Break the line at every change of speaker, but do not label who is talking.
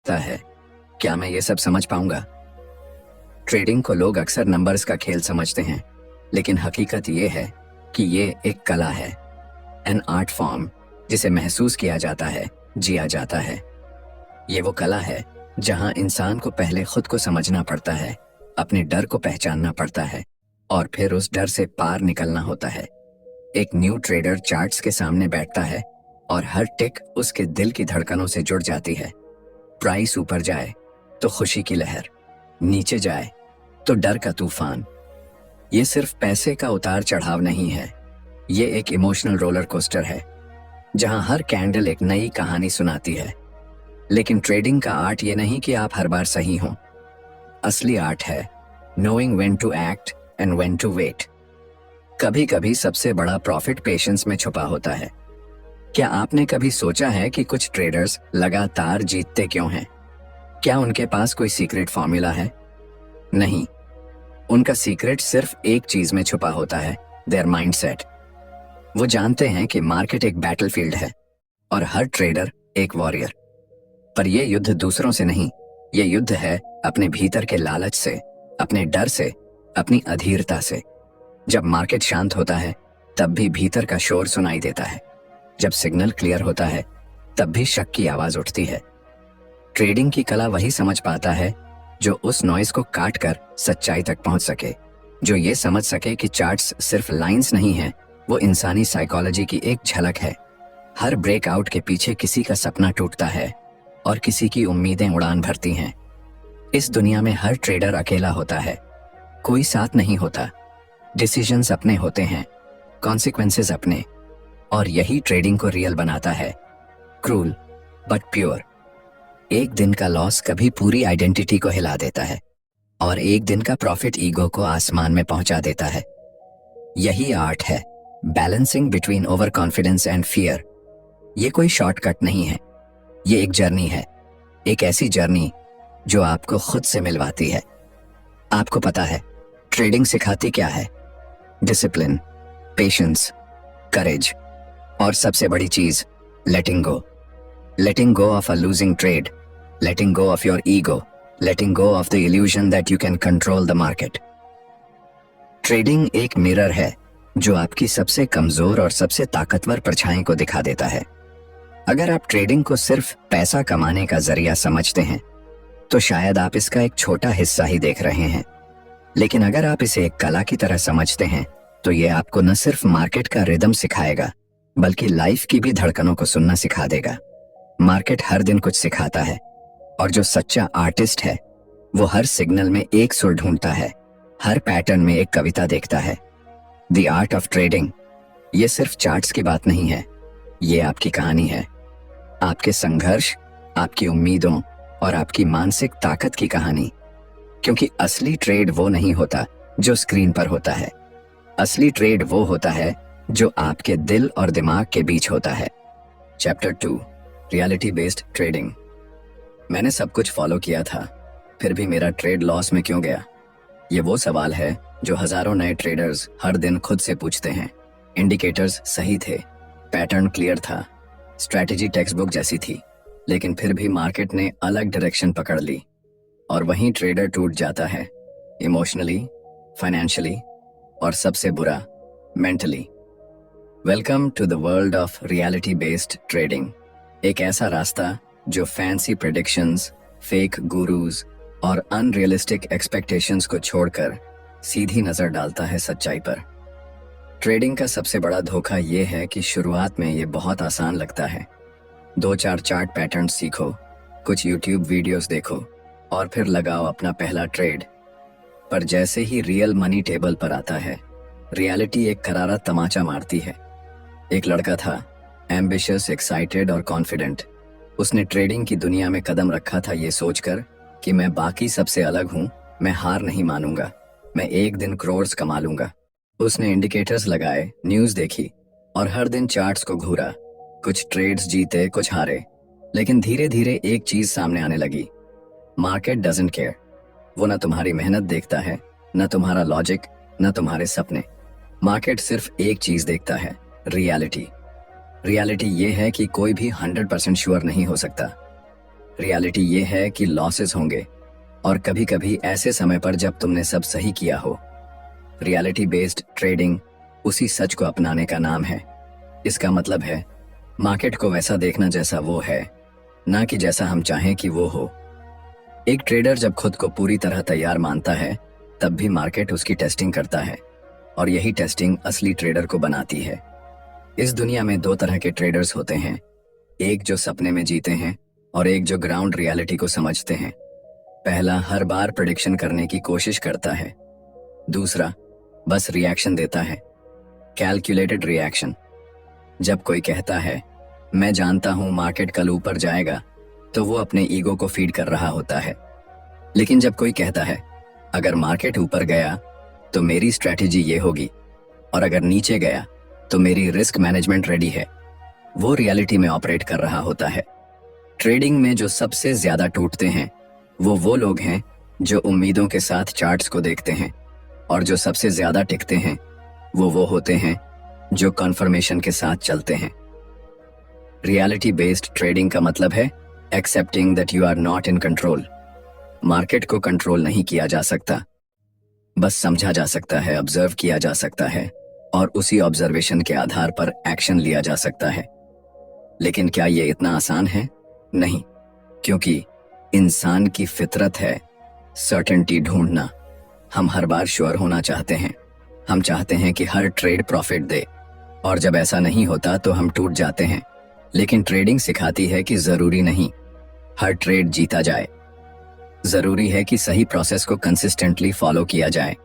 ता है, क्या मैं ये सब समझ पाऊंगा? ट्रेडिंग को लोग अक्सर नंबर्स का खेल समझते हैं, लेकिन हकीकत ये है कि ये एक कला है, एन आर्ट फॉर्म, जिसे महसूस किया जाता है, जिया जाता है। ये वो कला है जहां इंसान को पहले खुद को समझना पड़ता है, अपने डर को पहचानना पड़ता है और फिर उस डर से पार निकलना होता है। एक न्यू ट्रेडर चार्ट्स के सामने बैठता है और हर टिक उसके दिल की धड़कनों से जुड़ जाती है। प्राइस ऊपर जाए तो खुशी की लहर, नीचे जाए तो डर का तूफान। ये सिर्फ पैसे का उतार चढ़ाव नहीं है, ये एक इमोशनल रोलर कोस्टर है जहां हर कैंडल एक नई कहानी सुनाती है। लेकिन ट्रेडिंग का आर्ट ये नहीं कि आप हर बार सही हों। असली आर्ट है knowing when to act and when to wait. कभी कभी सबसे बड़ा प्रॉफिट पेशेंस में छुपा होता है। क्या आपने कभी सोचा है कि कुछ ट्रेडर्स लगातार जीतते क्यों हैं? क्या उनके पास कोई सीक्रेट फॉर्मूला है? नहीं, उनका सीक्रेट सिर्फ एक चीज में छुपा होता है, देयर माइंडसेट। वो जानते हैं कि मार्केट एक बैटलफील्ड है और हर ट्रेडर एक वॉरियर। पर यह युद्ध दूसरों से नहीं, यह युद्ध है अपने भीतर के लालच से, अपने डर से, अपनी अधीरता से। जब मार्केट शांत होता है तब भी भीतर का शोर सुनाई देता है। जब सिग्नल क्लियर होता है तब भी शक की आवाज उठती है। ट्रेडिंग की कला वही समझ पाता है जो उस नॉइज को काट कर सच्चाई तक पहुंच सके, जो ये समझ सके कि चार्ट्स सिर्फ लाइंस नहीं है, वो इंसानी साइकोलॉजी की एक झलक है। हर ब्रेकआउट के पीछे किसी का सपना टूटता है और किसी की उम्मीदें उड़ान भरती हैं। इस दुनिया में हर ट्रेडर अकेला होता है, कोई साथ नहीं होता। डिसीजंस अपने होते हैं, कॉन्सिक्वेंसेस अपने, और यही ट्रेडिंग को रियल बनाता है, क्रूल बट प्योर। एक दिन का लॉस कभी पूरी आइडेंटिटी को हिला देता है और एक दिन का प्रॉफिट ईगो को आसमान में पहुंचा देता है। यही आर्ट है, balancing between over confidence and fear. ये कोई शॉर्टकट नहीं है, ये एक जर्नी है, एक ऐसी जर्नी जो आपको खुद से मिलवाती है। आपको पता है ट्रेडिंग सिखाती क्या है? डिसिप्लिन, पेशेंस, करेज और सबसे बड़ी चीज, letting go. Letting go of a losing trade, letting go of your ego, letting go of the illusion that you can control the market. Trading एक मिरर है जो आपकी सबसे कमजोर और सबसे ताकतवर परछाई को दिखा देता है। अगर आप ट्रेडिंग को सिर्फ पैसा कमाने का जरिया समझते हैं तो शायद आप इसका एक छोटा हिस्सा ही देख रहे हैं। लेकिन अगर आप इसे एक कला की तरह समझते हैं तो ये आपको न सिर्फ मार्केट का रिदम सिखाएगा बल्कि लाइफ की भी धड़कनों को सुनना सिखा देगा। मार्केट हर दिन कुछ सिखाता है और जो सच्चा आर्टिस्ट है वो हर सिग्नल में एक सुर ढूंढता है, हर पैटर्न में एक कविता देखता है। द आर्ट ऑफ ट्रेडिंग ये सिर्फ चार्ट्स की बात नहीं है, ये आपकी कहानी है, आपके संघर्ष, आपकी उम्मीदों और आपकी मानसिक ताकत की कहानी। क्योंकि असली ट्रेड वो नहीं होता जो स्क्रीन पर होता है, असली ट्रेड वो होता है जो आपके दिल और दिमाग के बीच होता है। Chapter 2, reality based trading. मैंने सब कुछ फॉलो किया था, फिर भी मेरा ट्रेड लॉस में क्यों गया? ये वो सवाल है जो हजारों नए ट्रेडर्स हर दिन खुद से पूछते हैं। इंडिकेटर्स सही थे, पैटर्न क्लियर था, स्ट्रैटेजी टेक्स्ट बुक जैसी थी, लेकिन फिर भी मार्केट ने अलग डायरेक्शन पकड़ ली और वहीं ट्रेडर टूट जाता है, इमोशनली, फाइनेंशियली और सबसे बुरा, mentally. Welcome to the world of reality based trading, एक ऐसा रास्ता जो फैंसी प्रेडिक्शंस, फेक गुरुज और अनरियलिस्टिक एक्सपेक्टेशंस को छोड़कर सीधी नजर डालता है सच्चाई पर। ट्रेडिंग का सबसे बड़ा धोखा यह है कि शुरुआत में ये बहुत आसान लगता है। 2-4 चार्ट पैटर्न सीखो, कुछ यूट्यूब वीडियोस देखो और फिर लगाओ अपना पहला ट्रेड। पर जैसे ही रियल मनी टेबल पर आता है, रियलिटी एक करारा तमाचा मारती है। एक लड़का था, एम्बिशियस, एक्साइटेड और कॉन्फिडेंट। उसने ट्रेडिंग की दुनिया में कदम रखा था ये सोचकर कि मैं बाकी सबसे अलग हूँ, मैं हार नहीं मानूंगा, मैं एक दिन करोड़्स कमा लूंगा। उसने इंडिकेटर्स लगाए, न्यूज़ देखी और हर दिन चार्ट्स को घूरा। कुछ ट्रेड्स जीते, कुछ हारे, लेकिन धीरे धीरे एक चीज सामने आने लगी, मार्केट डजंट केयर। वो ना तुम्हारी मेहनत देखता है, ना तुम्हारा लॉजिक, ना तुम्हारे सपने। मार्केट सिर्फ एक चीज देखता है, रियलिटी। रियलिटी ये है कि कोई भी 100% श्योर नहीं हो सकता। रियलिटी ये है कि लॉसेस होंगे, और कभी कभी ऐसे समय पर जब तुमने सब सही किया हो। रियलिटी बेस्ड ट्रेडिंग उसी सच को अपनाने का नाम है। इसका मतलब है मार्केट को वैसा देखना जैसा वो है, ना कि जैसा हम चाहें कि वो हो। एक ट्रेडर जब खुद को पूरी तरह तैयार मानता है, तब भी मार्केट उसकी टेस्टिंग करता है, और यही टेस्टिंग असली ट्रेडर को बनाती है। इस दुनिया में दो तरह के ट्रेडर्स होते हैं, एक जो सपने में जीते हैं और एक जो ग्राउंड रियलिटी को समझते हैं। पहला हर बार प्रेडिक्शन करने की कोशिश करता है, दूसरा बस रिएक्शन देता है, कैलकुलेटेड रिएक्शन। जब कोई कहता है मैं जानता हूं मार्केट कल ऊपर जाएगा, तो वो अपने ईगो को फीड कर रहा होता है। लेकिन जब कोई कहता है अगर मार्केट ऊपर गया तो मेरी स्ट्रैटेजी ये होगी, और अगर नीचे गया तो मेरी रिस्क मैनेजमेंट रेडी है, वो रियलिटी में ऑपरेट कर रहा होता है। ट्रेडिंग में जो सबसे ज्यादा टूटते हैं वो लोग हैं जो उम्मीदों के साथ चार्ट्स को देखते हैं, और जो सबसे ज्यादा टिकते हैं वो होते हैं जो कन्फर्मेशन के साथ चलते हैं। रियलिटी बेस्ड ट्रेडिंग का मतलब है accepting that you are not in control. Market को कंट्रोल नहीं किया जा सकता, बस समझा जा सकता है, ऑब्जर्व किया जा सकता है, और उसी ऑब्जर्वेशन के आधार पर एक्शन लिया जा सकता है। लेकिन क्या ये इतना आसान है? नहीं, क्योंकि इंसान की फितरत है सर्टेनिटी ढूंढना। हम हर बार श्योर होना चाहते हैं, हम चाहते हैं कि हर ट्रेड प्रॉफिट दे, और जब ऐसा नहीं होता तो हम टूट जाते हैं। लेकिन ट्रेडिंग सिखाती है कि जरूरी नहीं हर ट्रेड जीता जाए, जरूरी है कि सही प्रोसेस को कंसिस्टेंटली फॉलो किया जाए।